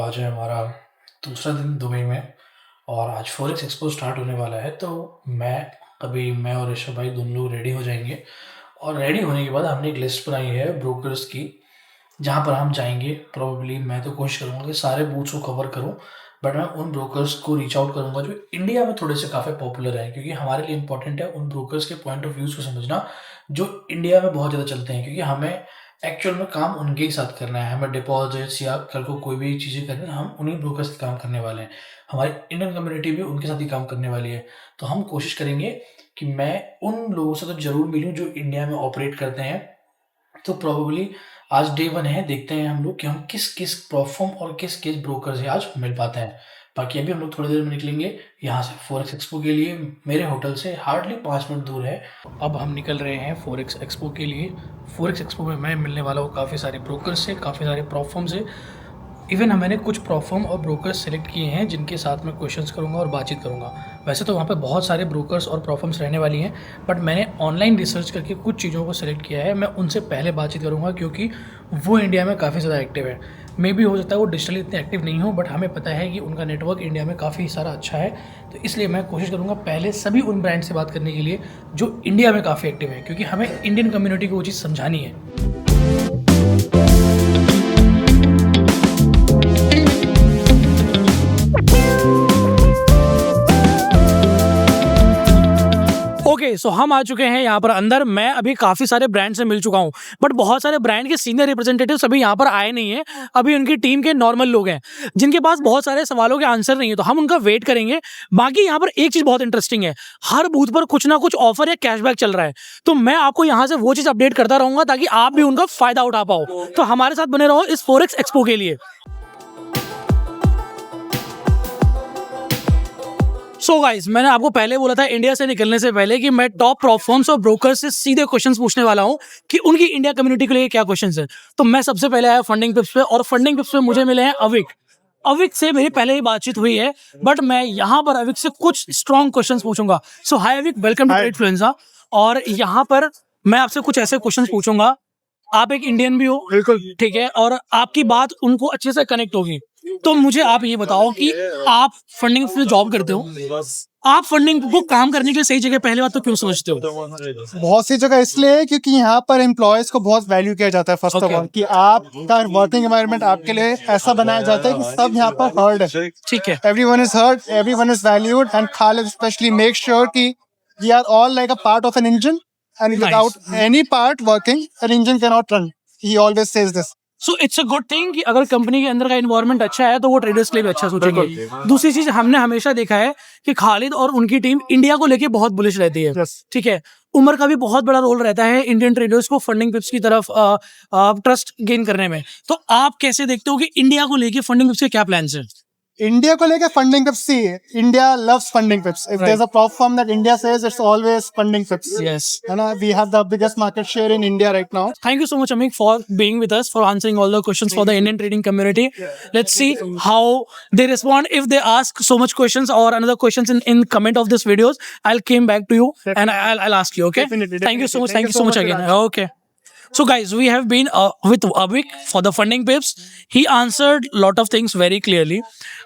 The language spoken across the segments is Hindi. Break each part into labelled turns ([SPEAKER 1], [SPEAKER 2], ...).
[SPEAKER 1] आज है हमारा दूसरा दिन दुबई में और आज फॉरेक्स एक्सपो स्टार्ट होने वाला है। तो मैं और ऋषभ भाई दोनों लोग रेडी हो जाएंगे और रेडी होने के बाद हमने एक लिस्ट बनाई है ब्रोकर्स की, जहाँ पर हम जाएंगे। प्रोबेबली मैं तो कोशिश करूँगा कि सारे बूथ्स को कवर करूँ, बट मैं उन ब्रोकर्स को रीच आउट करूँगा जो इंडिया में थोड़े से काफ़ी पॉपुलर हैं, क्योंकि हमारे लिए इंपॉर्टेंट है उन ब्रोकर्स के पॉइंट ऑफ व्यूज़ को समझना जो इंडिया में बहुत ज़्यादा चलते हैं, क्योंकि हमें एक्चुअल में काम उनके ही साथ करना है। हमें डिपॉजिट्स या कल को कोई भी चीज़ें करनी है, हम उन्हीं ब्रोकर्स से काम करने वाले हैं। हमारी इंडियन कम्युनिटी भी उनके साथ ही काम करने वाली है। तो हम कोशिश करेंगे कि मैं उन लोगों से तो ज़रूर मिलूँ जो इंडिया में ऑपरेट करते हैं। तो प्रोबेबली आज डे 1 है, देखते हैं हम लोग कि हम किस-किस प्लेटफ़ॉर्म और किस-किस ब्रोकर से आज मिल पाते हैं। बाकी अभी हम लोग थोड़ी देर में निकलेंगे यहाँ से फॉरेक्स एक्सपो के लिए। मेरे होटल से हार्डली 5 मिनट दूर है। अब हम निकल रहे हैं फॉरेक्स एक्सपो के लिए। फॉरेक्स एक्सपो में मैं मिलने वाला हूँ काफ़ी सारे ब्रोकर्स से, काफ़ी सारे प्लेटफ़ॉर्म से। इवन मैंने कुछ प्लेटफ़ॉर्म और ब्रोकर्स सेलेक्ट किए हैं जिनके साथ मैं क्वेश्चंस करूंगा और बातचीत करूंगा। वैसे तो वहाँ पे बहुत सारे ब्रोकर्स और प्लेटफ़ॉर्म्स रहने वाली हैं, बट मैंने ऑनलाइन रिसर्च करके कुछ चीज़ों को सेलेक्ट किया है। मैं उनसे पहले बातचीत करूंगा क्योंकि वो इंडिया में काफ़ी ज़्यादा एक्टिव है। मे भी हो सकता है वो डिजिटली इतने एक्टिव नहीं हो, बट हमें पता है कि उनका नेटवर्क इंडिया में काफ़ी सारा अच्छा है। तो इसलिए मैं कोशिश करूँगा पहले सभी उन ब्रांड से बात करने के लिए जो इंडिया में काफ़ी एक्टिव है, क्योंकि हमें इंडियन कम्युनिटी को वो चीज़ समझानी है। ओके, सो हम आ चुके हैं यहाँ पर अंदर। मैं अभी काफ़ी सारे ब्रांड से मिल चुका हूँ, बट बहुत सारे ब्रांड के सीनियर रिप्रेजेंटेटिव्स अभी यहाँ पर आए नहीं हैं। अभी उनकी टीम के नॉर्मल लोग हैं जिनके पास बहुत सारे सवालों के आंसर नहीं है, तो हम उनका वेट करेंगे। बाकी यहाँ पर एक चीज़ बहुत इंटरेस्टिंग है, हर बूथ पर कुछ ना कुछ ऑफर या कैशबैक चल रहा है, तो मैं आपको यहाँ से वो चीज़ अपडेट करता रहूँगा ताकि आप भी उनका फ़ायदा उठा पाओ। तो हमारे साथ बने रहो इस फॉरेक्स एक्सपो के लिए। सो गाइस, मैंने आपको पहले बोला था इंडिया से निकलने से पहले कि मैं टॉप प्लेटफॉर्म्स और ब्रोकर्स से सीधे क्वेश्चंस पूछने वाला हूं कि उनकी इंडिया कम्युनिटी के लिए क्या क्वेश्चंस हैं। तो मैं सबसे पहले आया फंडिंग पिप्स पे, और फंडिंग पिप्स पे मुझे मिले हैं अविक। अविक से मेरी पहले ही बातचीत हुई है, बट मैं यहाँ पर अविक से कुछ स्ट्रॉन्ग क्वेश्चंस पूछूंगा। सो हाय अविक, वेलकम टू ट्रेडफ्लुएंजा। और यहाँ पर मैं आपसे कुछ ऐसे क्वेश्चंस पूछूंगा। आप एक इंडियन भी हो, बिल्कुल ठीक है, और आपकी बात उनको अच्छे से कनेक्ट होगी। तो मुझे आप ये बताओ कि आप फंडिंग में जॉब करते हो, आप फंडिंग को काम करने के लिए सही जगह पहले बात तो क्यों समझते हो?
[SPEAKER 2] बहुत सी जगह इसलिए है क्योंकि यहाँ पर एम्प्लॉयज को बहुत वैल्यू किया जाता है। फर्स्ट ऑफ ऑल कि आपका वर्किंग एनवायरनमेंट आपके लिए ऐसा बनाया जाता है कि सब यहाँ पर हर्ड है,
[SPEAKER 1] ठीक है।
[SPEAKER 2] Everyone is heard, everyone is valued, and Khalid specially make sure कि we are all like a part of an engine, and without any part working an engine can not run. He always says this.
[SPEAKER 1] So it's a good thing कि अगर कंपनी के अंदर का एनवायरनमेंट अच्छा है तो वो ट्रेडर्स के लिए भी अच्छा सोचेंगे। दूसरी चीज, हमने हमेशा देखा है कि खालिद और उनकी टीम इंडिया को लेके बहुत बुलिश रहती है। ठीक है, उमर का भी बहुत बड़ा रोल रहता है इंडियन ट्रेडर्स को फंडिंग पिप्स की तरफ ट्रस्ट गेन करने में। तो आप कैसे देखते हो कि इंडिया को लेके फंडिंग पिप्स के क्या प्लान्स हैं?
[SPEAKER 2] इंडिया को लेकर Funding Pips, see India loves Funding Pips. If there is a platform that India says, it's always Funding Pips.
[SPEAKER 1] Yes.
[SPEAKER 2] है ना, we have the biggest market share in India right now.
[SPEAKER 1] Thank you so much, Amik, for being with us, for answering all the questions for the Indian trading community. Let's see how they respond. If they ask so much questions or another questions in comment of this videos, I'll came back to you and I'll ask you. Okay?
[SPEAKER 2] Definitely.
[SPEAKER 1] Thank you so much. Thank you so much again. Okay. So guys, we have been with Avik for the funding pips. He answered a lot of things very clearly,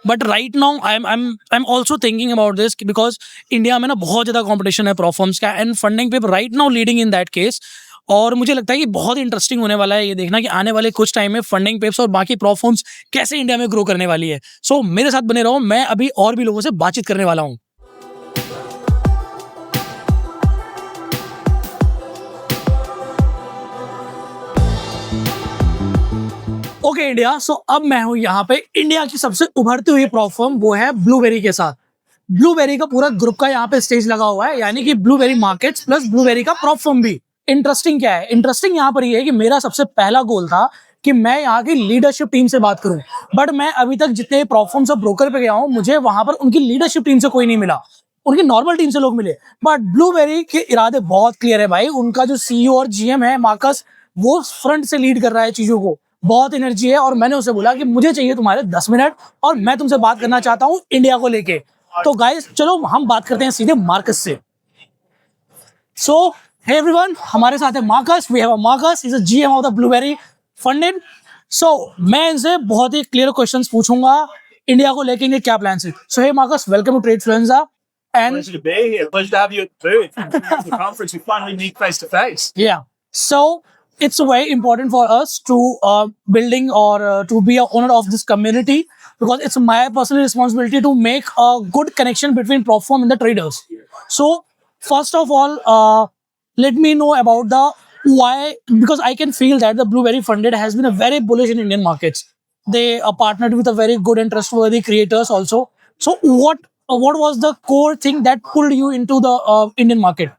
[SPEAKER 1] but right now I'm also thinking about this because India में ना बहुत ज़्यादा competition है प्रोफॉर्म्स का, and funding pip right now leading in that case. और मुझे लगता है कि बहुत इंटरेस्टिंग होने वाला है ये देखना कि आने वाले कुछ टाइम में फंडिंग पिप्स और बाकी प्रोफॉर्म्स कैसे इंडिया में ग्रो करने वाली है। सो मेरे साथ बने रहो, मैं अभी और भी लोगों से बातचीत करने वाला हूँ। ओके इंडिया, सो अब मैं हूँ यहाँ पे इंडिया की सबसे उभरती हुई प्लेटफॉर्म, वो है ब्लूबेरी के साथ। ब्लूबेरी का पूरा ग्रुप का यहाँ पे स्टेज लगा हुआ है, यानी कि ब्लूबेरी मार्केट्स प्लस ब्लूबेरी का प्लेटफॉर्म भी। इंटरेस्टिंग क्या है? इंटरेस्टिंग यहाँ पर ये है कि मेरा सबसे पहला गोल था कि मैं यहाँ की लीडरशिप टीम से बात करूँ, बट मैं अभी तक जितने प्लेटफॉर्म्स और ब्रोकर पे गया हूँ, मुझे वहां पर उनकी लीडरशिप टीम से कोई नहीं मिला, उनकी नॉर्मल टीम से लोग मिले। बट ब्लूबेरी के इरादे बहुत क्लियर है भाई। उनका जो सीईओ और जीएम है मार्कस, वो फ्रंट से लीड कर रहा है चीजों को, बहुत एनर्जी है। और मैंने उसे बोला कि मुझे चाहिए तुम्हारे 10 मिनट और मैं तुमसे बात करना चाहता हूँ इंडिया को लेके। तो गाइस चलो हम बात करते हैं सीधे मार्कस से। सो हे एवरीवन, हमारे साथ है Marcus. We have a Marcus, he is a GM of the blueberry funded. So मैं इनसे बहुत ही क्लियर क्वेश्चंस पूछूंगा इंडिया को लेके इनके क्या प्लान है. So hey Marcus, welcome to Tradefluenza. And
[SPEAKER 3] Pleasure to be here. Pleasure to have you at the booth. The conference we finally meet face to face.
[SPEAKER 1] yeah, so it's very important for us to building or to be a owner of this community, because it's my personal responsibility to make a good connection between Propform and the traders. So first of all, let me know about the why, because I can feel that the Blueberry Funded has been a very bullish in Indian markets. They are partnered with a very good and trustworthy creators also. So what was the core thing that pulled you into the Indian market?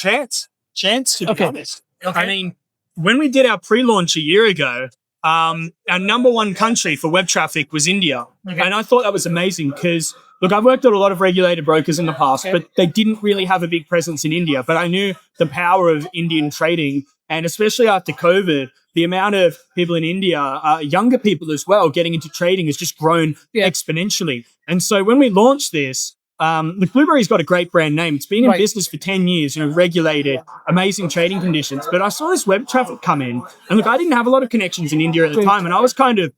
[SPEAKER 3] Chance, to be
[SPEAKER 1] Okay.
[SPEAKER 3] honest. I mean, when we did our pre-launch a year ago, our number one country for web traffic was India.
[SPEAKER 1] Okay.
[SPEAKER 3] And I thought that was amazing because, look, I've worked at a lot of regulated brokers in the past,
[SPEAKER 1] Okay.
[SPEAKER 3] but they didn't really have a big presence in India. But I knew the power of Indian trading, and especially after COVID, the amount of people in India, younger people as well, getting into trading has just grown
[SPEAKER 1] Yeah.
[SPEAKER 3] exponentially. And so when we launched this, the Blueberry's got a great brand name. It's been in
[SPEAKER 1] Right.
[SPEAKER 3] business for 10 years, regulated, amazing trading conditions. But I saw this web traffic come in, and look, I didn't have a lot of connections in India at the
[SPEAKER 1] Right.
[SPEAKER 3] time, and I was kind of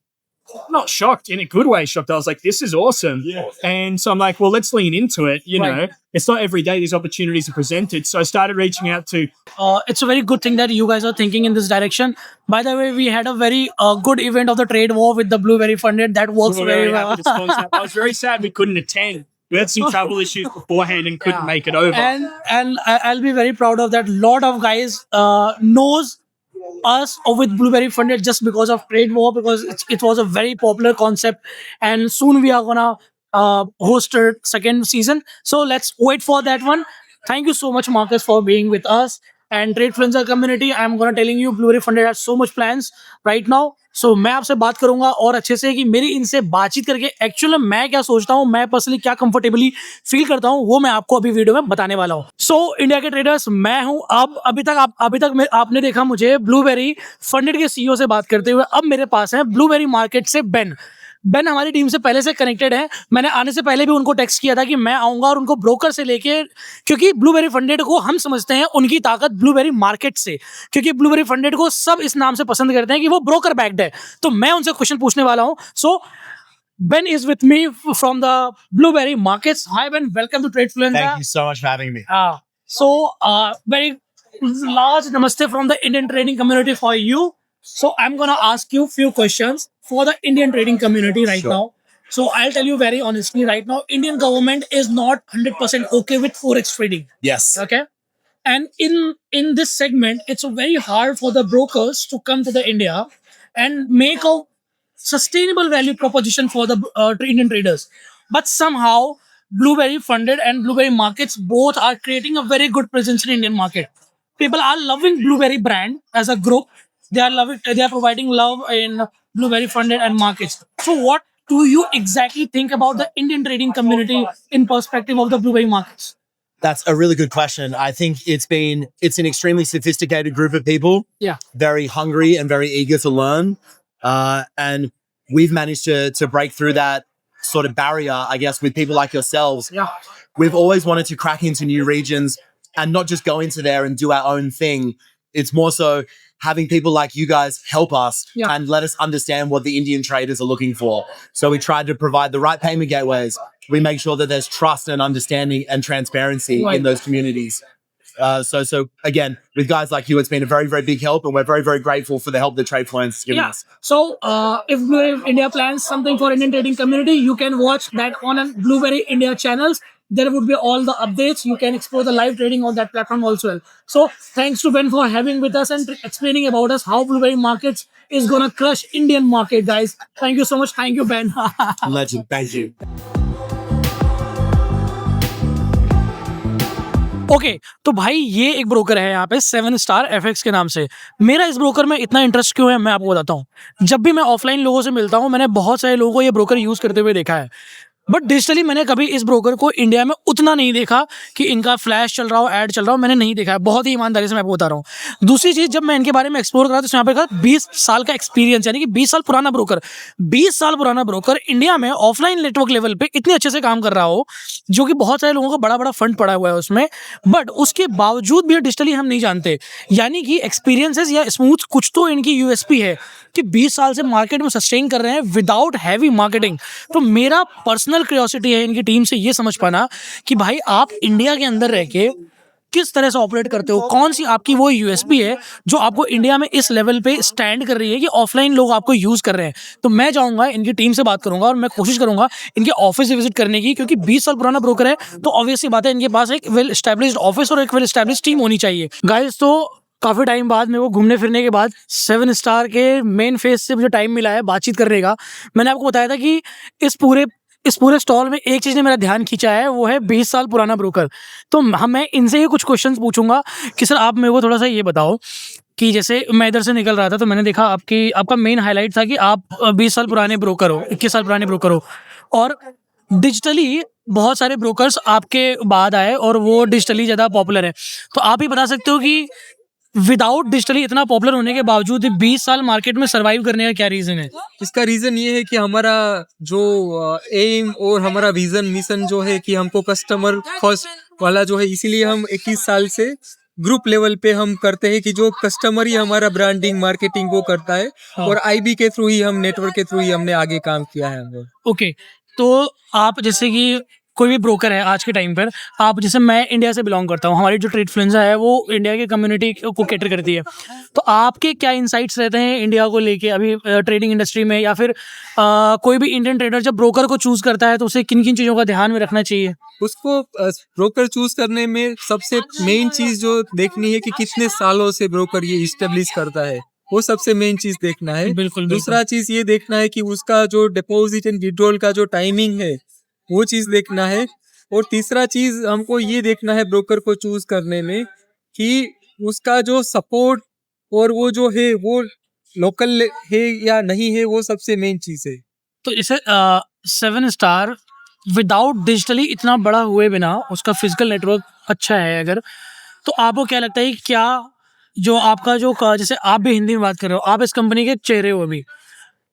[SPEAKER 3] not shocked, in a good way shocked. I was like, this is awesome. And so I'm like, well, let's lean into it.
[SPEAKER 1] Right.
[SPEAKER 3] It's not every day these opportunities are presented. So I started reaching out to
[SPEAKER 1] It's a very good thing that you guys are thinking in this direction. By the way, we had a very good event of the trade war with the Blueberry Funded. That works
[SPEAKER 3] We're
[SPEAKER 1] very
[SPEAKER 3] very
[SPEAKER 1] well.
[SPEAKER 3] happy to sponsor that. I was very sad we couldn't attend. We had some travel issues beforehand and couldn't
[SPEAKER 1] Yeah.
[SPEAKER 3] make it over.
[SPEAKER 1] And I'll be very proud of that. Lot of guys knows us with Blueberry Funded just because of trade war, because it was a very popular concept, and soon we are gonna host a second season. So let's wait for that one. Thank you so much, Marcus, for being with us. And Tradefluencer community, I'm gonna telling you, Blueberry Funded has so much plans right now. So मैं आपसे बात करूंगा और अच्छे से कि मेरी इनसे बातचीत करके एक्चुअली मैं क्या सोचता हूँ, मैं पर्सनली क्या कंफर्टेबली फील करता हूँ, वो मैं आपको अभी वीडियो में बताने वाला हूँ. सो इंडिया के ट्रेडर्स, मैं हूँ. अब अभी तक आपने देखा मुझे ब्लूबेरी फंडेड के सीईओ से बात करते हुए. अब मेरे पास है ब्लूबेरी मार्केट से बेन हमारी टीम से पहले से कनेक्टेड है. मैंने आने से पहले भी उनको टेक्स्ट किया था कि मैं आऊंगा और उनको ब्रोकर से लेके, क्योंकि ब्लूबेरी फंडेड को हम समझते हैं उनकी ताकत ब्लूबेरी मार्केट से, क्योंकि ब्लूबेरी फंडेड को सब इस नाम से पसंद करते हैं कि वो ब्रोकर बैक्ड है. तो मैं उनसे क्वेश्चन पूछने वाला हूँ. सो Ben is with me from the Blueberry Markets. Hi Ben, welcome to Tradefluenza.
[SPEAKER 4] Thank you so much for having me.
[SPEAKER 1] Very large namaste from the Indian trading community for you. So I'm gonna ask you few questions for the Indian trading community right
[SPEAKER 4] Sure.
[SPEAKER 1] now. So I'll tell you very honestly right now, Indian government is not 100% okay with forex trading.
[SPEAKER 4] Yes.
[SPEAKER 1] Okay, and in this segment, it's very hard for the brokers to come to the India and make a sustainable value proposition for the Indian traders. But somehow Blueberry Funded and Blueberry Markets both are creating a very good presence in Indian market. People are loving Blueberry brand as a group. They are providing love in Blueberry Funded and Markets. So what do you exactly think about the Indian trading community in perspective of the Blueberry Markets?
[SPEAKER 4] That's a really good question. I think it's an extremely sophisticated group of people,
[SPEAKER 1] Yeah.
[SPEAKER 4] very hungry and very eager to learn. And we've managed to break through that sort of barrier, I guess, with people like yourselves.
[SPEAKER 1] Yeah.
[SPEAKER 4] We've always wanted to crack into new regions and not just go into there and do our own thing. It's more so having people like you guys help us
[SPEAKER 1] Yeah.
[SPEAKER 4] and let us understand what the Indian traders are looking for. So we try to provide the right payment gateways. We make sure that there's trust and understanding and transparency
[SPEAKER 1] Right.
[SPEAKER 4] in those communities. So again, with guys like you, it's been a very, very big help, and we're very, very grateful for the help that Tradefluence has given
[SPEAKER 1] Yeah.
[SPEAKER 4] us.
[SPEAKER 1] So if Blueberry India plans something for Indian trading community, you can watch that on a Blueberry India channels. There would be all the updates. You can explore the live trading on that platform also. So thanks to Ben for having with us and explaining about us how Blueberry Markets is gonna crush Indian market, guys. Thank you so much. Thank you, Ben.
[SPEAKER 4] Legend. Thank you.
[SPEAKER 1] Okay तो भाई ये एक ब्रोकर है यहाँ पे 7 स्टार FX के नाम से. मेरा इस ब्रोकर में इतना इंटरेस्ट क्यों है मैं आपको बताता हूँ. जब भी मैं ऑफलाइन लोगों से मिलता हूँ, मैंने बहुत सारे लोगों को ये ब्रोकर यूज़ करते हुए देखा है. बट डिजिटली मैंने कभी इस ब्रोकर को इंडिया में उतना नहीं देखा कि इनका फ्लैश चल रहा हो, ऐड चल रहा हो, मैंने नहीं देखा है, बहुत ही ईमानदारी से मैं आपको बता रहा हूँ। दूसरी चीज़, जब मैं इनके बारे में एक्सप्लोर करा तो यहाँ पे कहा 20 साल का एक्सपीरियंस, यानी कि 20 साल पुराना ब्रोकर, 20 साल पुराना ब्रोकर इंडिया में ऑफलाइन नेटवर्क लेवल पे इतने अच्छे से काम कर रहा हो, जो कि बहुत सारे लोगों का बड़ा बड़ा फंड पड़ा हुआ है उसमें, बट उसके बावजूद भी डिजिटली हम नहीं जानते। यानी कि एक्सपीरियंसेस या स्मूथ कुछ तो इनकी यूएसपी है कि 20 साल से मार्केट में सस्टेन कर रहे हैं विदाउट हैवी मार्केटिंग। तो मेरा पर्सनल क्यूरियोसिटी है इनकी टीम से ये समझ पाना कि भाई आप इंडिया के अंदर रह के किस तरह से ऑपरेट करते हो, कौन सी आपकी वो यूएसपी है जो आपको इंडिया में इस लेवल पे स्टैंड कर रही है कि ऑफलाइन लोग आपको यूज कर रहे हैं। तो मैं जाऊंगा इनकी टीम से बात करूंगा और मैं कोशिश करूंगा इनके ऑफिस से विजिट करने की, क्योंकि 20 साल पुराना ब्रोकर है तो ऑब्वियसली बात है इनके पास एक वेल एस्टैब्लिश्ड ऑफिस और एक वेल एस्टैब्लिश्ड टीम होनी चाहिए। गाइस, तो काफ़ी टाइम बाद मेरे को घूमने फिरने के बाद 7 स्टार के मेन फेस से मुझे टाइम मिला है बातचीत करने का। मैंने आपको बताया था कि इस पूरे स्टॉल में एक चीज़ ने मेरा ध्यान खींचा है, वो है 20 साल पुराना ब्रोकर। तो मैं इनसे ही कुछ क्वेश्चंस पूछूंगा कि सर आप मेरे को थोड़ा सा ये बताओ कि जैसे मैं इधर से निकल रहा था तो मैंने देखा आपका मेन हाईलाइट था कि आप 20 साल पुराने ब्रोकर हो, 21 साल पुराने ब्रोकर हो, और डिजिटली बहुत सारे ब्रोकर्स आपके बाद आए और वो डिजिटली ज़्यादा पॉपुलर है। तो आप ही बता सकते हो कि विदाउट डिजिटली इतना पॉपुलर होने के बावजूद 20 साल मार्केट में सर्वाइव करने का क्या रीज़न है?
[SPEAKER 5] इसका रीजन ये है कि हमारा जो एम और हमारा विजन मिशन जो है कि हमको कस्टमर फर्स्ट वाला जो है, इसीलिए हम 21 साल से ग्रुप लेवल पे हम करते हैं कि जो कस्टमर ही हमारा ब्रांडिंग मार्केटिंग वो करता है।
[SPEAKER 1] हाँ।
[SPEAKER 5] और आईबी के थ्रू ही हम नेटवर्क के थ्रू ही हमने आगे काम किया है।
[SPEAKER 1] ओके, तो आप जैसे कि कोई भी ब्रोकर है आज के टाइम पर, आप जैसे मैं इंडिया से बिलोंग करता हूँ, हमारी जो ट्रेडफ्लुएंजा है वो इंडिया की कम्युनिटी को कैटर करती है। तो आपके क्या इंसाइट्स रहते हैं इंडिया को लेके अभी ट्रेडिंग इंडस्ट्री में, या फिर कोई भी इंडियन ट्रेडर जब ब्रोकर को चूज़ करता है तो उसे किन किन चीज़ों का ध्यान में रखना चाहिए?
[SPEAKER 5] उसको ब्रोकर चूज करने में सबसे मेन चीज जो देखनी है कि कितने सालों से ब्रोकर ये इस्टेब्लिश करता है, वो सबसे मेन चीज देखना है।
[SPEAKER 1] बिल्कुल।
[SPEAKER 5] दूसरा चीज ये देखना है कि उसका जो डिपॉजिट एंड विड्रॉल का जो टाइमिंग है वो चीज देखना है। और तीसरा चीज हमको ये देखना है ब्रोकर को चूज करने में कि उसका जो सपोर्ट और वो जो है वो लोकल है या नहीं है, वो सबसे मेन चीज है।
[SPEAKER 1] तो जैसे 7 स्टार विदाउट डिजिटली इतना बड़ा हुए बिना उसका फिजिकल नेटवर्क अच्छा है अगर, तो आपको क्या लगता है कि क्या जो आपका जो जैसे आप भी हिंदी में बात कर रहे हो, आप इस कंपनी के चेहरे हो अभी,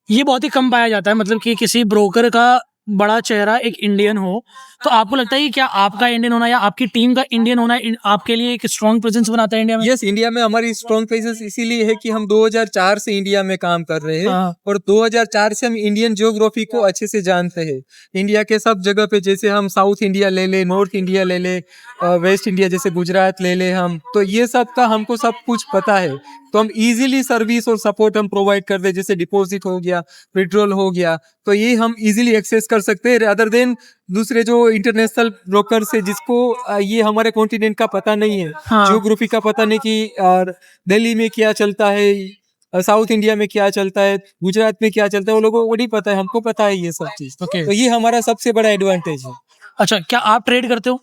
[SPEAKER 1] ये बहुत ही कम पाया जाता है, मतलब कि किसी ब्रोकर का बड़ा चेहरा एक इंडियन हो। तो आपको लगता है कि क्या आपका इंडियन होना या आपकी टीम का इंडियन होना आपके लिए एक स्ट्रॉन्ग प्रेजेंस बनाता है इंडिया में?
[SPEAKER 5] यस, इंडिया में हमारी स्ट्रॉन्ग प्रेजेंस इसीलिए है कि हम 2004 से इंडिया में काम कर रहे हैं।
[SPEAKER 1] हाँ।
[SPEAKER 5] और 2004 से हम इंडियन जियोग्राफी को अच्छे से जानते हैं। इंडिया के सब जगह पे, जैसे हम साउथ इंडिया ले ले, नॉर्थ इंडिया ले ले, वेस्ट इंडिया जैसे गुजरात ले ले, हम तो ये सब का हमको सब कुछ पता है। तो हम इजीली सर्विस और सपोर्ट हम प्रोवाइड कर दे, जैसे डिपॉजिट हो गया, विड्रॉल हो गया, तो ये हम इजीली एक्सेस कर सकते हैं अदर देन दूसरे जो इंटरनेशनल ब्रोकर से जिसको ये हमारे कॉन्टिनेंट का पता नहीं है।
[SPEAKER 1] हाँ।
[SPEAKER 5] जियोग्राफी का पता नहीं कि दिल्ली में क्या चलता है, साउथ इंडिया में क्या चलता है, गुजरात में क्या चलता है, वो लोगों को नहीं पता है, हमको पता है ये सब चीज।
[SPEAKER 1] ओके।
[SPEAKER 5] तो ये हमारा सबसे बड़ा एडवांटेज है।
[SPEAKER 1] अच्छा, क्या आप ट्रेड करते हो?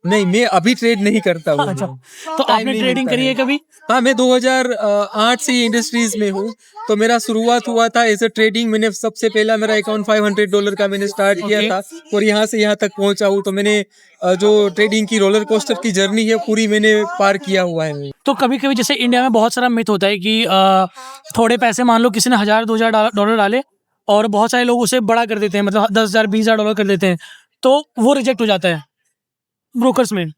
[SPEAKER 5] नहीं, मैं अभी ट्रेड नहीं करता हूँ।
[SPEAKER 1] अच्छा, तो आपने
[SPEAKER 5] नहीं
[SPEAKER 1] ट्रेडिंग
[SPEAKER 5] मिलता
[SPEAKER 1] करी है
[SPEAKER 5] है।
[SPEAKER 1] कभी?
[SPEAKER 5] हाँ, मैं 2008 से इंडस्ट्रीज में हूँ। तो मेरा शुरुआत हुआ था एज ए ट्रेडिंग। मैंने सबसे पहला मेरा अकाउंट $500 का मैंने स्टार्ट किया था और यहाँ से यहाँ तक पहुँचा हूँ। तो मैंने जो ट्रेडिंग की रोलर कोस्टर की जर्नी है पूरी मैंने पार किया हुआ है।
[SPEAKER 1] तो कभी कभी जैसे इंडिया में बहुत सारा मिथ होता है कि थोड़े पैसे, मान लो किसी ने $1000-2000 डाले और बहुत सारे लोग उसे बड़ा कर देते हैं, मतलब $10,000-20,000 कर देते हैं, तो वो रिजेक्ट हो जाता है ब्रोकर्स में।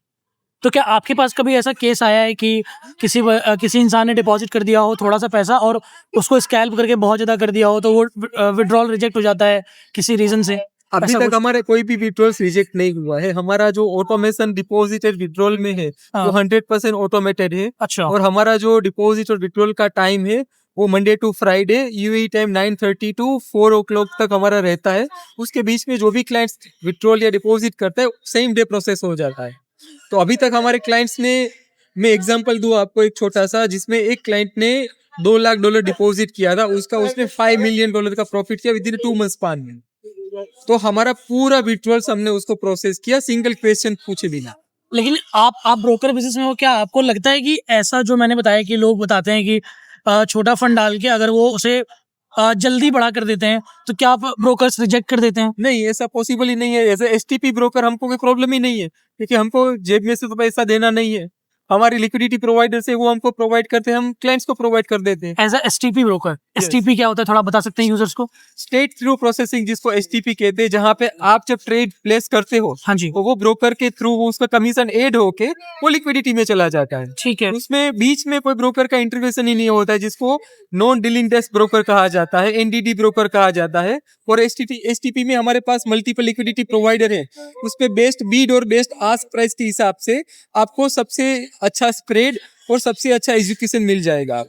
[SPEAKER 1] तो क्या आपके पास कभी ऐसा केस आया है कि किसी इंसान ने डिपॉजिट कर दिया हो थोड़ा सा पैसा और उसको स्कैल्प करके बहुत ज़्यादा कर दिया हो, तो वो विड्रॉल रिजेक्ट हो जाता है किसी रीज़न से?
[SPEAKER 5] अभी
[SPEAKER 1] ऐसा
[SPEAKER 5] तक
[SPEAKER 1] कुछ?
[SPEAKER 5] हमारे कोई भी विड्रॉल्स रिजेक्ट नहीं हुआ है। हमारा जो ऑटोमेशन डिपॉजिट और विड्रॉल में है वो 100% ऑटोमेटेड है।
[SPEAKER 1] अच्छा।
[SPEAKER 5] और हमारा जो डिपॉजिट और विड्रॉल का टाइम है वो Monday to Friday UAE time 9:30 to 4 o'clock तक हमारा रहता है। उसके बीच में जो भी क्लाइंट्स विड्रॉल या डिपॉजिट करता है सेम डे प्रोसेस हो जाता है। तो अभी तक हमारे क्लाइंट्स ने, मैं एग्जांपल दूं आपको एक छोटा सा, जिसमें एक क्लाइंट ने $2 लाख डिपॉजिट किया था, उसने $5 मिलियन का प्रॉफिट किया विद इन 2 months स्पान में। तो हमारा पूरा विड्रॉल्स हमने उसको प्रोसेस किया सिंगल क्वेश्चन पूछे बिना।
[SPEAKER 1] लेकिन आप ब्रोकर बिजनेस में हो, क्या आपको लगता है कि ऐसा जो मैंने बताया कि लोग बताते हैं कि छोटा फंड डाल के अगर वो उसे जल्दी बड़ा कर देते हैं, तो क्या आप ब्रोकर्स रिजेक्ट कर देते हैं?
[SPEAKER 5] नहीं, ऐसा पॉसिबल ही नहीं है। एज एसटीपी ब्रोकर हमको कोई प्रॉब्लम ही नहीं है, क्योंकि हमको जेब में से तो पैसा देना नहीं है। हमारी लिक्विडिटी प्रोवाइडर से वो हमको प्रोवाइड करते हैं, हम क्लाइंट्स को प्रोवाइड कर देते हैं।
[SPEAKER 1] As a STP broker, STP क्या होता है थोड़ा बता सकते हैं यूजर्स को?
[SPEAKER 5] स्ट्रेट थ्रू प्रोसेसिंग, जिसको एसटीपी कहते हैं, जहाँ पे आप जब ट्रेड प्लेस करते हो
[SPEAKER 1] हाँ जी,
[SPEAKER 5] तो वो ब्रोकर के थ्रू उसका कमीशन एड होके वो लिक्विडिटी में चला जाता है।
[SPEAKER 1] ठीक है।
[SPEAKER 5] उसमें बीच में कोई ब्रोकर का इंटरवेंशन ही नहीं होता है, जिसको नॉन डीलिंग डेस्क ब्रोकर कहा जाता है, एनडीडी ब्रोकर कहा जाता है। और एसटीपी में हमारे पास मल्टीपल लिक्विडिटी प्रोवाइडर है, उस पे बेस्ट बीड और बेस्ट आस्क प्राइस के हिसाब से आपको सबसे अच्छा स्प्रेड और सबसे अच्छा एजुकेशन मिल जाएगा।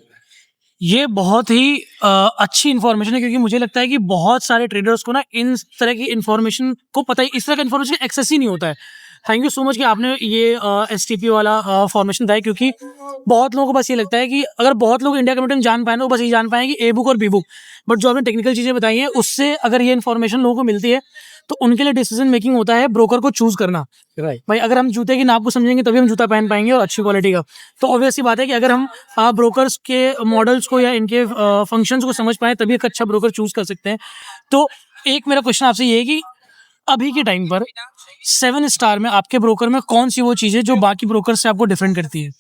[SPEAKER 1] ये बहुत ही अच्छी इन्फॉर्मेशन है, क्योंकि मुझे लगता है कि बहुत सारे ट्रेडर्स को ना इन तरह की इन्फॉर्मेशन को पता ही, इस तरह का इन्फॉर्मेशन एक्सेस ही नहीं होता है। थैंक यू सो मच कि आपने ये एसटीपी वाला फॉर्मेशन बताया, क्योंकि बहुत लोगों को बस ये लगता है कि अगर बहुत लोग इंडिया कम्युनिटी में जान पाए ना, वो बस ये जान पाए कि ए बुक और बी बुक, बट जो आपने टेक्निकल चीज़ें बताई हैं उससे अगर ये इन्फॉर्मेशन लोगों को मिलती है तो उनके लिए डिसीजन मेकिंग होता है ब्रोकर को चूज करना।
[SPEAKER 5] राइट।
[SPEAKER 1] भाई अगर हम जूते की नाप को समझेंगे तभी हम जूता पहन पाएंगे और अच्छी क्वालिटी का। तो ऑब्वियस सी बात है कि अगर हम ब्रोकर्स के मॉडल्स को या इनके फंक्शंस को समझ पाए तभी एक अच्छा ब्रोकर चूज कर सकते हैं। तो एक मेरा क्वेश्चन आपसे ये है कि अभी के टाइम पर 7 स्टार में आपके ब्रोकर में कौन सी वो चीज़ है जो बाकी ब्रोकर से आपको डिफरेंट करती है?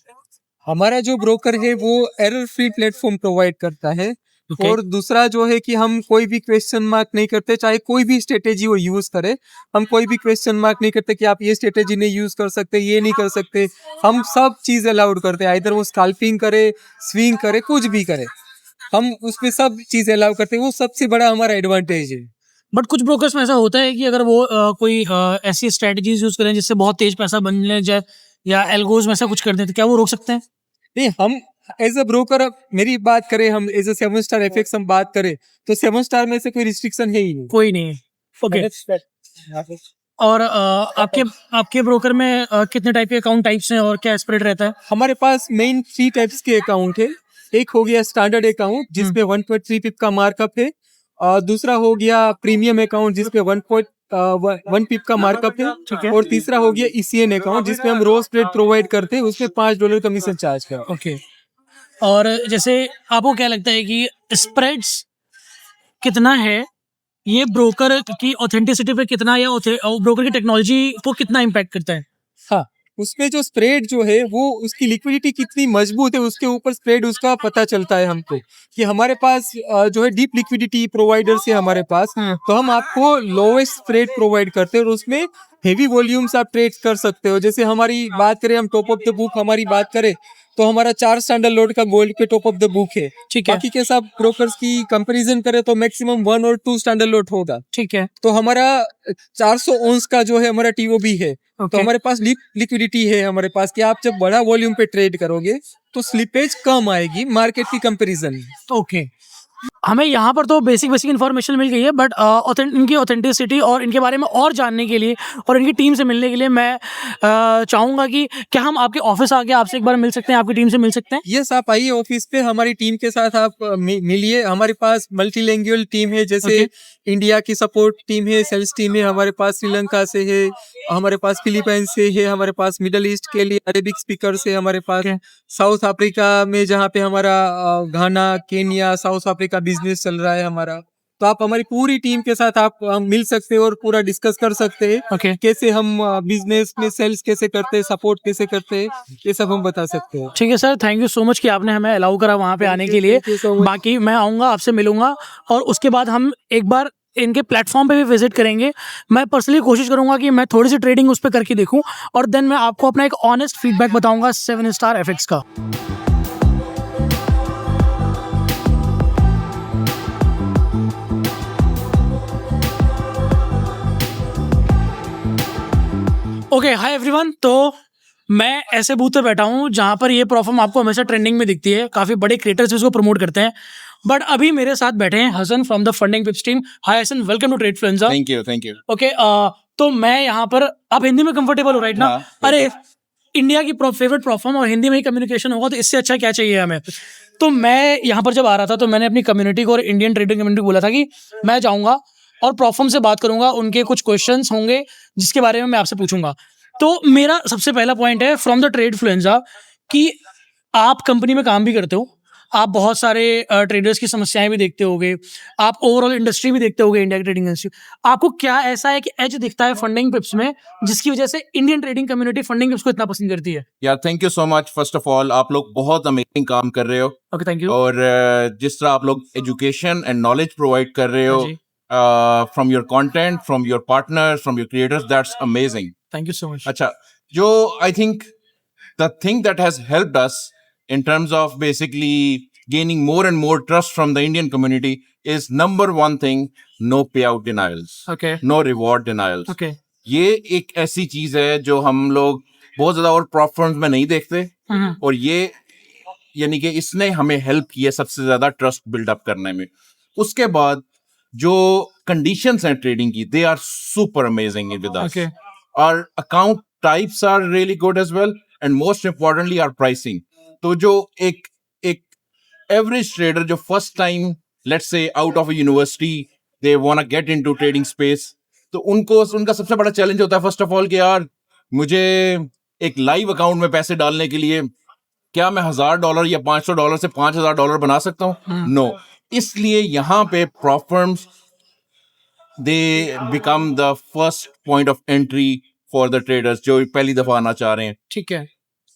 [SPEAKER 5] हमारा जो ब्रोकर है वो एरर फ्री प्लेटफॉर्म प्रोवाइड करता है।
[SPEAKER 1] Okay.
[SPEAKER 5] और दूसरा जो है कि हम कोई भी क्वेश्चन मार्क नहीं करते, चाहे कोई भी स्ट्रेटेजी वो यूज करे, हम कोई भी क्वेश्चन मार्क नहीं करते कि आप ये स्ट्रेटेजी नहीं यूज कर सकते, ये नहीं कर सकते। हम सब चीज अलाउड करते हैं, इधर वो स्कैल्पिंग करे, स्विंग करे, कुछ भी करे, हम उसमें सब चीज अलाउ करते हैं। वो सबसे बड़ा हमारा एडवांटेज है।
[SPEAKER 1] बट कुछ ब्रोकर्स में ऐसा होता है कि अगर वो कोई ऐसी स्ट्रेटजीज यूज करें जिससे बहुत तेज पैसा बन जाए या एल्गोज में ऐसा कुछ कर दें, तो क्या वो रोक सकते हैं?
[SPEAKER 5] नहीं, हम एज अ ब्रोकर, मेरी बात करें, हम एज अ 7 स्टार एफएक्स हम बात करें तो 7 स्टार में से कोई रिस्ट्रिक्शन है ही नहीं।
[SPEAKER 1] कोई नहीं है। ओके। और आपके ब्रोकर में कितने टाइप के अकाउंट टाइप्स हैं और क्या स्प्रेड रहता है?
[SPEAKER 5] हमारे पास मेन 3 टाइप्स के अकाउंट है। एक हो गया स्टैंडर्ड अकाउंट जिसपे 1.3 पिप का मार्कअप है, और दूसरा हो गया प्रीमियम अकाउंट जिसपे 1 पिप का मार्कअप है,
[SPEAKER 1] ठीक है।
[SPEAKER 5] और तीसरा हो गया ईसीएन अकाउंट जिसपे हम रोज स्प्रेड प्रोवाइड करते हैं, उसमें $5 कमीशन चार्ज का।
[SPEAKER 1] ओके। और जैसे आपको क्या लगता है कि स्प्रेड्स कितना है, ये ब्रोकर की ऑथेंटिसिटी पे कितना या ब्रोकर की टेक्नोलॉजी को कितना इम्पैक्ट करता है?
[SPEAKER 5] हाँ, उसमें जो स्प्रेड जो है वो उसकी लिक्विडिटी कितनी मजबूत है उसके ऊपर स्प्रेड उसका पता चलता है हमको, कि हमारे पास जो है डीप लिक्विडिटी प्रोवाइडर्स है हमारे पास, तो हम आपको लोवेस्ट स्प्रेड प्रोवाइड करते हैं और उसमें हेवी वॉल्यूम्स आप ट्रेड कर सकते हो। जैसे हमारी बात करें, हम टॉप ऑफ द बुक हमारी बात करें तो हमारा 4 स्टैंडर्ड लोड का गोल्ड पे टॉप ऑफ द बुक है।
[SPEAKER 1] ठीक है।
[SPEAKER 5] बाकी के सब ब्रोकर्स की कंपैरिजन करें तो मैक्सिमम 1 और 2 स्टैंडर्ड लोड होगा।
[SPEAKER 1] ठीक है।
[SPEAKER 5] तो हमारा 400 ओंस का जो है हमारा टीओबी है।
[SPEAKER 1] Okay.
[SPEAKER 5] तो हमारे पास लिक्विडिटी है हमारे पास, कि आप जब बड़ा वॉल्यूम पे ट्रेड करोगे तो स्लिपेज कम आएगी मार्केट की कंपैरिजन में।
[SPEAKER 1] ओके। हमें यहाँ पर तो बेसिक इन्फॉर्मेशन मिल गई है, बट इनकी ऑथेंटिसिटी और इनके बारे में और जानने के लिए और इनकी टीम से मिलने के लिए मैं चाहूँगा कि क्या हम आपके ऑफिस आके आपसे एक बार मिल सकते हैं, आपकी टीम से मिल सकते हैं?
[SPEAKER 5] यस, आप आइए ऑफिस पे, हमारी टीम के साथ आप मिलिए। हमारे पास मल्टीलैंग्वेज टीम है, जैसे इंडिया की सपोर्ट टीम है, सेल्स टीम है, हमारे पास श्रीलंका से है, हमारे पास फिलीपींस से है, हमारे पास मिडल ईस्ट के लिए अरेबिक स्पीकर से, हमारे पास साउथ अफ्रीका में जहाँ पे हमारा घाना, केनिया, साउथ अफ्रीका बिजनेस चल रहा है हमारा। तो आप हमारी पूरी टीम के साथ आप मिल सकते हैं और पूरा डिस्कस कर सकते हैं।
[SPEAKER 1] Okay.
[SPEAKER 5] कैसे हम बिजनेस में सेल्स कैसे करते हैं, सपोर्ट कैसे करते हैं, ये सब हम बता सकते हैं।
[SPEAKER 1] ठीक है sir, thank you so much कि आपने हमें अलाउ करा वहाँ पे आने के लिए।
[SPEAKER 5] Thank you so much.
[SPEAKER 1] बाकी मैं आऊँगा, आपसे मिलूंगा और उसके बाद हम एक बार इनके प्लेटफॉर्म पे भी विजिट करेंगे। मैं पर्सनली कोशिश करूंगा कि मैं थोड़ी सी ट्रेडिंग उस पर करके देखूं और देन मैं आपको अपना एक ऑनेस्ट फीडबैक बताऊंगा 7 स्टार एफएक्स का। Okay, hi everyone. तो मैं ऐसे बूथ पे बैठा हूँ जहाँ पर ये प्रोफार्म आपको हमेशा ट्रेंडिंग में दिखती है, काफ़ी बड़े क्रिएटर्स इसको प्रमोट करते हैं। बट अभी मेरे साथ बैठे हैं Hasan from the Funding Pips team. Hi Hasan, welcome to Tradefluenza.
[SPEAKER 6] Thank you.
[SPEAKER 1] Okay, तो मैं यहाँ पर, आप हिंदी में कंफर्टेबल हो राइट ना?
[SPEAKER 6] हाँ,
[SPEAKER 1] अरे इंडिया की फेवरेट प्रोफार्म और हिंदी में ही कम्युनिकेशन होगा तो इससे अच्छा क्या चाहिए हमें। तो मैं यहाँ पर जब आ रहा था तो मैंने अपनी कम्युनिटी को और इंडियन ट्रेडिंग कम्युनिटी को बोला था कि मैं जाऊँगा और प्रोफार्म से बात करूँगा, उनके कुछ क्वेश्चंस होंगे जिसके बारे में मैं आपसे पूछूंगा। तो मेरा सबसे पहला पॉइंट है फ्रॉम द ट्रेडफ्लुएंजा कि आप कंपनी में काम भी करते हो,
[SPEAKER 6] आप बहुत सारे ट्रेडर्स की समस्याएं भी देखते होगे, आप ओवरऑल इंडस्ट्री भी देखते होगे, इंडिया की ट्रेडिंग इंडस्ट्री। आपको क्या ऐसा है कि एज दिखता है फंडिंग पिप्स में, जिसकी वजह से इंडियन ट्रेडिंग कम्युनिटी फंडिंग पिप्स को इतना पसंद करती है?
[SPEAKER 7] यार thank you so much first of all, आप लोग बहुत अमेजिंग काम कर रहे हो।
[SPEAKER 6] Okay, thank you.
[SPEAKER 7] और जिस तरह आप लोग एजुकेशन एंड नॉलेज प्रोवाइड कर रहे हो
[SPEAKER 6] जी,
[SPEAKER 7] from your content, from your partners, from your creators, that's amazing.
[SPEAKER 6] Thank you so much.
[SPEAKER 7] अच्छा, जो I think the thing that has helped us in terms of basically gaining more and more trust from the Indian community is number one thing, no payout denials,
[SPEAKER 6] okay,
[SPEAKER 7] no reward denials.
[SPEAKER 6] Okay.
[SPEAKER 7] ये एक ऐसी चीज है जो हम लोग बहुत ज्यादा और prop firms में नहीं देखते, और ये यानी कि इसने हमें हेल्प की है सबसे ज्यादा ट्रस्ट बिल्डअप करने में। उसके बाद जो कंडीशंस हैं ट्रेडिंग की, they are super amazing with us.
[SPEAKER 6] Okay.
[SPEAKER 7] Our account types are really good as well, and most importantly our pricing. तो जो एक एवरेज ट्रेडर जो first time let's say out of a university they want get into trading space, तो उनका सबसे बड़ा चैलेंज होता है फर्स्ट ऑफ ऑल कि यार मुझे एक लाइव अकाउंट में पैसे डालने के लिए क्या मैं $1000 या $500 से $5000 बना सकता हूँ? नो। इसलिए यहाँ पे prop firms they become the first point of entry for the traders जो पहली दफा आना चाह रहे हैं।
[SPEAKER 6] ठीक है।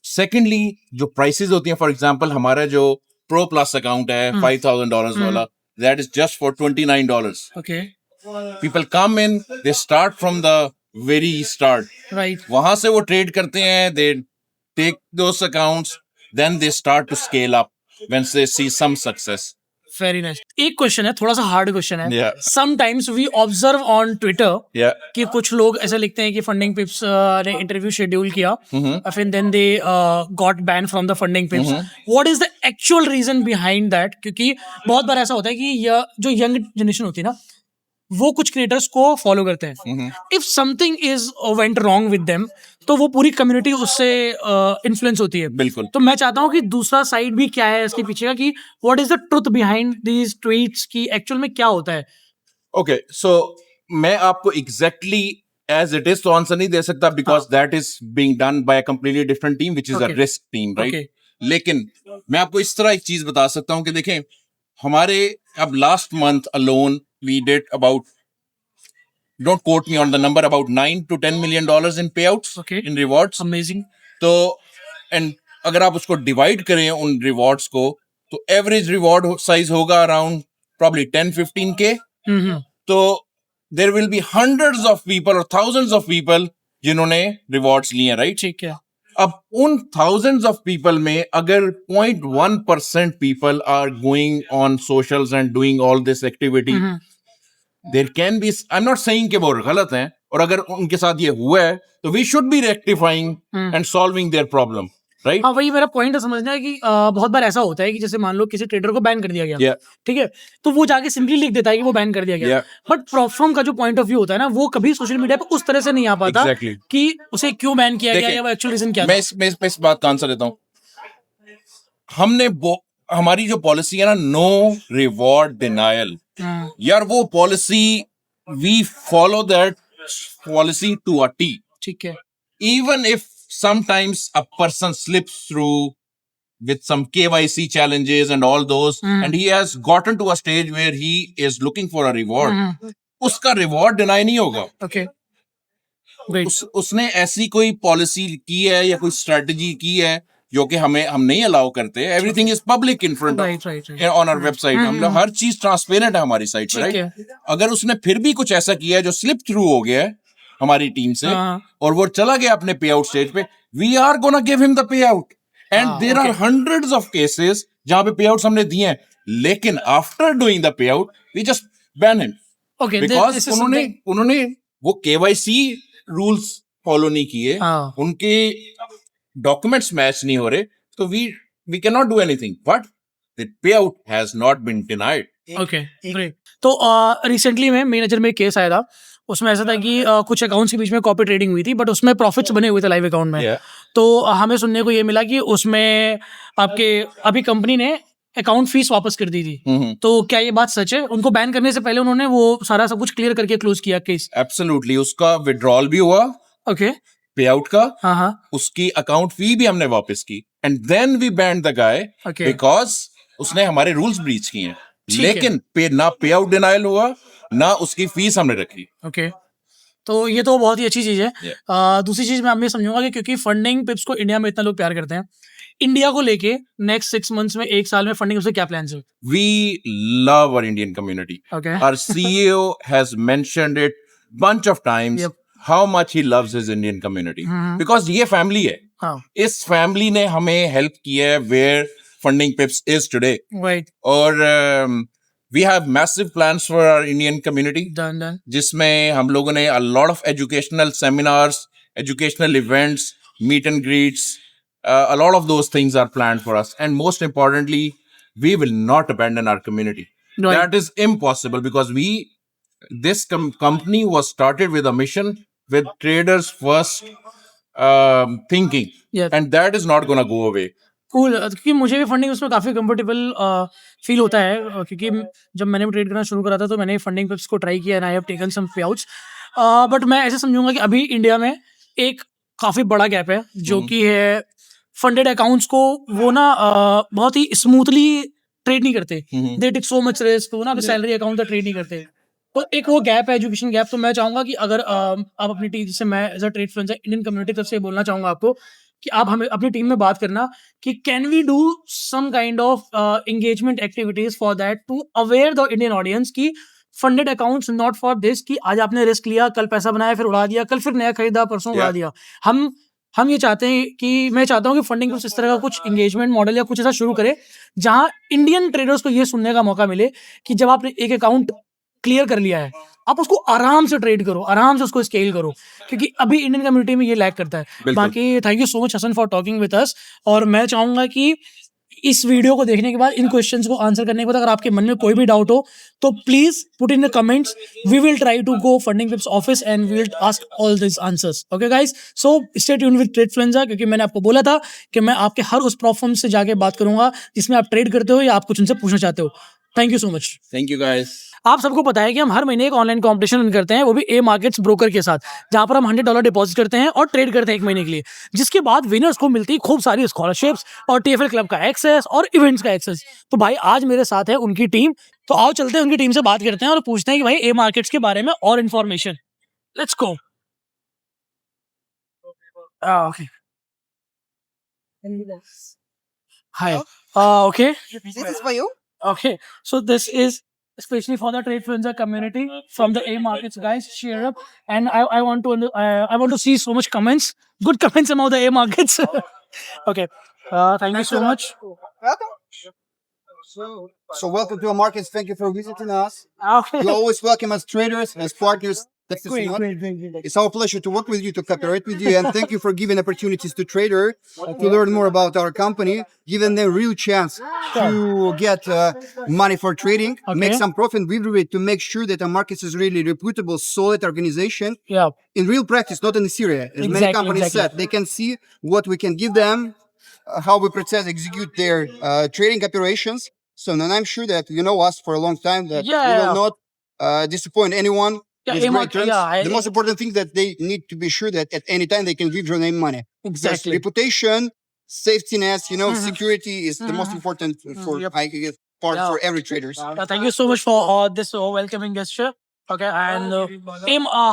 [SPEAKER 7] सेकेंडली, जो प्राइसेस होती हैं, फॉर एग्जांपल हमारा जो प्रो प्लस अकाउंट है $5000 वाला, that is just for $29।
[SPEAKER 6] Okay,
[SPEAKER 7] people come in, they start from the very start,
[SPEAKER 6] right.
[SPEAKER 7] वहां से वो ट्रेड करते हैं, they take those accounts, then they start to scale up when they see some success.
[SPEAKER 6] Very nice. एक क्वेश्चन है, थोड़ा सा हार्ड क्वेश्चन है।
[SPEAKER 7] Yeah.
[SPEAKER 6] Sometimes we observe on Twitter
[SPEAKER 7] या
[SPEAKER 6] कि कुछ लोग ऐसे लिखते हैं कि फंडिंग पिप्स ने इंटरव्यू शेड्यूल किया, फिर then they got ban from the Funding Pips. What is the actual reason behind that? क्योंकि बहुत बार ऐसा होता है कि जो यंग जनरेशन होती है ना, वो कुछ क्रिएटर्स को फॉलो करते हैं। If something is went wrong with them, तो वो पूरी कम्युनिटी उससे इन्फ्लुएंस होती है।
[SPEAKER 7] बिल्कुल।
[SPEAKER 6] तो मैं चाहता हूँ कि दूसरा साइड भी क्या है इसके पीछे का, कि what is the truth behind these tweets, की एक्चुअल में क्या होता है।
[SPEAKER 7] ओके, सो मैं आपको एग्जैक्टली एज इट इज तो आंसर नहीं दे सकता, because that is being done by a completely different team which is a
[SPEAKER 6] Okay.
[SPEAKER 7] Risk team, right?
[SPEAKER 6] Okay.
[SPEAKER 7] लेकिन मैं आपको इस तरह एक चीज बता सकता हूं कि देखें, हमारे अब last month alone we did about, don't quote me on the number, about $9 to $10 million in payouts,
[SPEAKER 6] Okay.
[SPEAKER 7] in rewards.
[SPEAKER 6] Amazing.
[SPEAKER 7] तो एंड अगर आप उसको डिवाइड करें उन रिवॉर्ड्स को, तो एवरेज रिवॉर्ड साइज होगा अराउंड प्रॉब्ली 10-15K। तो there will be hundreds of people और थाउजेंड्स ऑफ पीपल जिन्होंने रिवॉर्ड्स लिए, राइट?
[SPEAKER 6] ठीक है।
[SPEAKER 7] अब उन थाउजेंड्स ऑफ पीपल में अगर 0.1% people are going on socials and doing all this activity, there can be, I am not saying कि वो गलत हैं, और अगर उनके साथ ये हुआ है तो we should be rectifying and solving their problem, right?
[SPEAKER 6] हाँ, वही मेरा पॉइंट है समझना है कि बहुत बार ऐसा होता है कि जैसे मान लो किसी ट्रेडर को बैन कर दिया गया,
[SPEAKER 7] Yeah.
[SPEAKER 6] ठीक है, तो वो जाके सिंपली लिख देता है कि वो बैन कर दिया गया,
[SPEAKER 7] Yeah.
[SPEAKER 6] बट प्लेटफॉर्म का जो पॉइंट ऑफ व्यू होता है ना, वो कभी सोशल मीडिया पे उस तरह से नहीं आ पाता
[SPEAKER 7] Exactly.
[SPEAKER 6] कि उसे क्यों बैन किया गया
[SPEAKER 7] देखिए,
[SPEAKER 6] या वो एक्चुअल रीजन क्या
[SPEAKER 7] मैं
[SPEAKER 6] था।
[SPEAKER 7] इस बात का आंसर देता हूँ। हमने हमारी जो पॉलिसी है ना, नो रिवॉर्ड डिनायल, यार वो policy we follow that policy to a T.
[SPEAKER 6] ठीक है।
[SPEAKER 7] Even if sometimes a person slips through with some KYC challenges and all those, and he has gotten to a stage where he is looking for a reward, उसका reward deny नहीं होगा।
[SPEAKER 6] Okay, great.
[SPEAKER 7] उसने ऐसी कोई पॉलिसी की है या कोई स्ट्रेटजी की है जो कि हम नहीं अलाउ करते। Everything is public in front
[SPEAKER 6] right, right, right.
[SPEAKER 7] On our website. हम लोग हर चीज ट्रांसपेरेंट है हमारी साइट पर,
[SPEAKER 6] ठीक
[SPEAKER 7] राइट? अगर उसने फिर भी कुछ ऐसा किया है जो स्लिप थ्रू हो गया है हमारी टीम से,
[SPEAKER 6] हाँ।
[SPEAKER 7] और वो चला गया अपने पे आउट स्टेज पे, we are gonna give him the payout, and there are hundreds of cases जहां पे पे आउट्स हमने दिए हैं, लेकिन after doing the payout we just ban him,
[SPEAKER 6] okay,
[SPEAKER 7] because उन्होंने वो केवाईसी रूल्स फॉलो नहीं किए,
[SPEAKER 6] हाँ।
[SPEAKER 7] उनके डॉक्यूमेंट्स मैच नहीं हो रहे, तो we can not do anything, but the payout has not been denied.
[SPEAKER 6] Okay, great. तो रिसेंटली में मेरी नज़र में एक केस आया था, उसमें ऐसा था कि कुछ अकाउंट्स के बीच में कॉपी ट्रेडिंग हुई थी, बट उसमें प्रॉफिट्स बने हुए थे लाइव अकाउंट में।
[SPEAKER 7] Yeah.
[SPEAKER 6] तो हमें सुनने को ये मिला कि उसमें आपके अभी कंपनी ने अकाउंट फीस वापस कर दी थी। तो क्या ये बात सच है? उनको बैन करने से पहले उन्होंने वो सारा सब कुछ क्लियर करके क्लोज किया केस?
[SPEAKER 7] एब्सोल्युटली, उसका विड्रॉल भी हुआ
[SPEAKER 6] ओके,
[SPEAKER 7] पे आउट का,
[SPEAKER 6] हाँ,
[SPEAKER 7] उसकी अकाउंट फी भी हमने वापस की, and then we banned the guy
[SPEAKER 6] Okay.
[SPEAKER 7] Because उसने हमारे रूल्स ब्रीच किए हैं,
[SPEAKER 6] ठीक है।
[SPEAKER 7] लेकिन ना पे आउट डिनायल हुआ, ना उसकी फीस हमने रखी।
[SPEAKER 6] ओके, तो ये तो बहुत ही अच्छी चीज़ है।
[SPEAKER 7] Yeah.
[SPEAKER 6] दूसरी चीज़ मैं अब ये समझूंगा कि क्योंकि फंडिंग पिप्स को इंडिया में इतना लोग प्यार करते हैं, इंडिया को लेके नेक्स्ट 6 मंथ्स में, 1 साल में फंडिंग से क्या प्लान्स है?
[SPEAKER 7] We love our Indian community.
[SPEAKER 6] Okay.
[SPEAKER 7] Our CEO has mentioned it bunch of times
[SPEAKER 6] Yep.
[SPEAKER 7] how much he loves his Indian community. Because ये family है।
[SPEAKER 6] हाँ,
[SPEAKER 7] इस family ने हमें help किया है where funding pips is today.
[SPEAKER 6] Right,
[SPEAKER 7] और we have massive plans for our Indian community,
[SPEAKER 6] done,
[SPEAKER 7] जिसमें हम लोगों ने a lot of educational seminars, educational events, meet and greets, a lot of those things are planned for us. And most importantly, we will not abandon our community.
[SPEAKER 6] Right.
[SPEAKER 7] That is impossible because this company was started with a mission with traders first thinking.
[SPEAKER 6] Yeah.
[SPEAKER 7] And that is not going to go away.
[SPEAKER 6] Cool. क्योंकि मुझे भी फंडिंग उसमें काफ़ी कंफर्टेबल फील होता है, क्योंकि जब मैंने भी ट्रेड करना शुरू करा था तो मैंने फंडिंग पिप्स को ट्राई किया and I have taken some payouts. But मैं ऐसे समझूंगा कि अभी इंडिया में एक काफ़ी बड़ा गैप है जो कि है फंडेड अकाउंट्स को वो ना बहुत ही स्मूथली ट्रेड नहीं करते, they take so much risk, वो ना सैलरी अकाउंट का ट्रेड नहीं करते। तो एक वो गैप है, एजुकेशन गैप। तो मैं चाहूंगा कि अगर आप अपनी टीम, जैसे मैं as a trade friend Indian community तरफ से बोलना चाहूंगा आपको कि आप हमें अपनी टीम में बात करना कि can we do some kind of engagement activities for that to aware the Indian audience की funded accounts not for this, कि आज आपने रिस्क लिया, कल पैसा बनाया, फिर उड़ा दिया, कल फिर नया खरीदा, परसों उड़ा दिया। हम ये चाहते हैं कि मैं चाहता हूँ कि फंडिंग कुछ इस तरह का कुछ एंगेजमेंट मॉडल या कुछ ऐसा शुरू करे जहाँ इंडियन ट्रेडर्स को ये सुनने का मौका मिले कि जब आपने एक अकाउंट क्लियर कर लिया है, आप उसको आराम से ट्रेड करो, आराम से उसको स्केल करो, क्योंकि अभी इंडियन कम्युनिटी में ये लैक करता है। बाकी thank you so much Hasan for talking with us. और मैं चाहूंगा कि इस वीडियो को देखने के बाद, इन क्वेश्चंस को आंसर करने के बाद, अगर आपके मन में कोई भी डाउट हो तो please put in the comments, we will try to go Funding Pips office and we will ask all this answers. Okay guys, so stay tuned with Tradefluenza, क्योंकि मैंने आपको बोला था कि मैं आपके हर उस प्लेटफॉर्म से जाके बात करूंगा जिसमें आप ट्रेड करते हो या आप कुछ उनसे पूछना चाहते हो। Thank you so much.
[SPEAKER 7] Thank you guys.
[SPEAKER 6] आप सबको पता है कि हम हर महीने एक ऑनलाइन कॉम्पिटिशन रन करते हैं, वो भी ए मार्केट्स ब्रोकर के साथ, जहां पर हम $100 डिपॉजिट करते हैं और ट्रेड करते हैं 1 महीने के लिए, जिसके बाद विनर्स को मिलती खूब सारी स्कॉलरशिप्स और टीएफएल क्लब का एक्सेस और इवेंट्स का एक्सेस। तो भाई आज मेरे साथ है उनकी टीम, तो आओ चलते हैं उनकी टीम से बात करते हैं और पूछते हैं कि भाई ए मार्केट्स के बारे में और information. Let's go. Okay, hi, okay,
[SPEAKER 8] This is for you.
[SPEAKER 6] okay, so this is especially for the TradeFluencer community from the A markets guys. Cheer up, and I want to see so much comments, good comments about the A markets. Okay, thank you so much.
[SPEAKER 8] Welcome. So welcome to our markets. Thank you for visiting us.
[SPEAKER 6] Okay,
[SPEAKER 8] You always welcome as traders, as partners. This is
[SPEAKER 6] great,
[SPEAKER 8] not.
[SPEAKER 6] great.
[SPEAKER 8] It's our pleasure to work with you, to cooperate with you, and thank you for giving opportunities to trader to learn more about our company, giving them real chance to get money for trading, make some profit with it, to make sure that our markets is really reputable, solid organization
[SPEAKER 6] Yeah,
[SPEAKER 8] in real practice, not in the Syria. As many
[SPEAKER 6] Exactly,
[SPEAKER 8] companies
[SPEAKER 6] exactly.
[SPEAKER 8] said, they can see what we can give them, how we process, execute their trading operations. So, and I'm sure that you know us for a long time, that we
[SPEAKER 6] Yeah.
[SPEAKER 8] will not disappoint anyone.
[SPEAKER 6] Yeah,
[SPEAKER 8] with
[SPEAKER 6] A
[SPEAKER 8] great
[SPEAKER 6] market-
[SPEAKER 8] terms.
[SPEAKER 6] yeah,
[SPEAKER 8] The most important thing that they need to be sure that at any time they can withdraw their money. Because
[SPEAKER 6] exactly.
[SPEAKER 8] reputation, safety net, security is the most important for I guess, part
[SPEAKER 6] Yeah.
[SPEAKER 8] for every traders.
[SPEAKER 6] Thank you so much for this welcoming gesture. Okay, and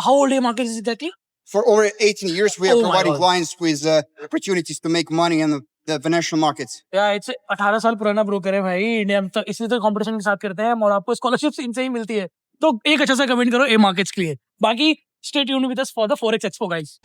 [SPEAKER 6] how old A markets is exactly?
[SPEAKER 8] For over 18 years, we are
[SPEAKER 6] Oh my
[SPEAKER 8] providing
[SPEAKER 6] God.
[SPEAKER 8] clients with opportunities to make money in the financial markets.
[SPEAKER 6] Yeah, it's 18 साल पुराना ब्रोकर है भाई इंडिया में, तो इसलिए तो कंपटीशन के साथ करते हैं और आपको स्कॉलरशिप्स इनसे ही मिलती है। तो एक अच्छा सा कमेंट करो ए मार्केट्स के लिए। बाकी stay tuned with us for the forex expo guys.